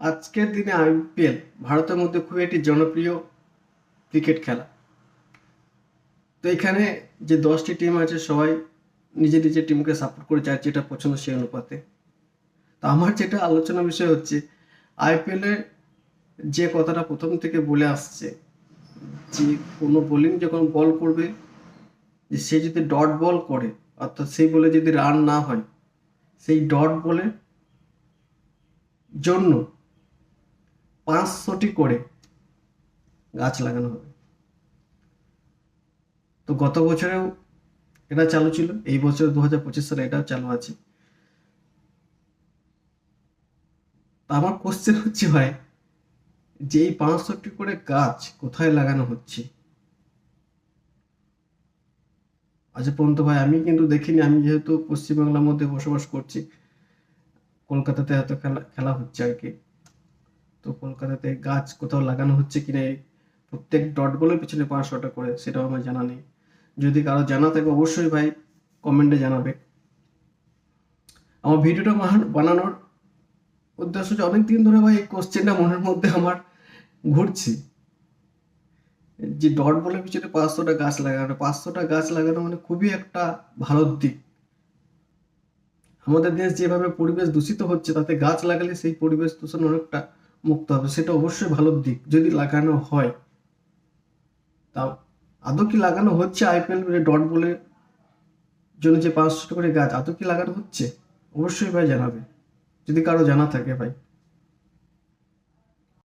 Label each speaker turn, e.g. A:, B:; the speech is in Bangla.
A: আজকের দিনে আইপিএল ভারতের মধ্যে খুবই একটি জনপ্রিয় ক্রিকেট খেলা। তো এখানে যে 10টি টিম আছে সবাই নিজের নিজের টিমকে সাপোর্ট করে যায় যেটা পছন্দ সেই অনুপাতে। তো আমার যেটা আলোচনা বিষয় হচ্ছে আইপিএলে যে কথাটা প্রথম থেকে বলে আসছে যে কোনো বোলিং যখন বল করবে যে সে যদি ডট বল করে অর্থাৎ সেই বলে যদি রান না হয় সেই ডট বলের জন্য 500টি করে গাছ লাগানো হবে। তো গত বছরেও এটা চালু ছিল, এই বছর 2025 সালে এটাও চালু আছে। তো আমার কোশ্চেন হচ্ছে ভাই, যে এই 500টি করে গাছ কোথায় লাগানো হচ্ছে? আজ পর্যন্ত ভাই আমি কিন্তু দেখিনি। আমি যেহেতু পশ্চিমবাংলার মধ্যে বসবাস করছি, কলকাতাতে এত খেলা খেলা হচ্ছে আর কি। তো কলকাতাতে গাছ কোথাও লাগানো হচ্ছে কিনা এই প্রত্যেক ডট বলের পিছনে 500টা করে, সেটাও আমার জানা নেই। যদি কারো জানা থাকে অবশ্যই ভাই কমেন্টে জানাবে। আমার ভিডিওটা বানানোর উদ্দেশ্য হচ্ছে অনেকদিন ধরে ভাই এই কোশ্চেনটা মনের মধ্যে আমার ঘুরছে যে ডট বলের পিছনে 500টা গাছ লাগানো, 500টা গাছ লাগানো মানে খুবই একটা ভালো দিক। আমাদের দেশ যেভাবে পরিবেশ দূষিত হচ্ছে তাতে গাছ লাগালে সেই পরিবেশ দূষণ অনেকটা মুক্ত হবে, সেটা অবশ্যই ভালো দিক যদি লাগানো হয়। তাও আদৌ কি লাগানো হচ্ছে আইপিএল ডট বলের জন্য যে 500টা করে গাছ আদৌ কি লাগানো হচ্ছে? অবশ্যই ভাই জানাবে যদি কারো জানা থাকে ভাই।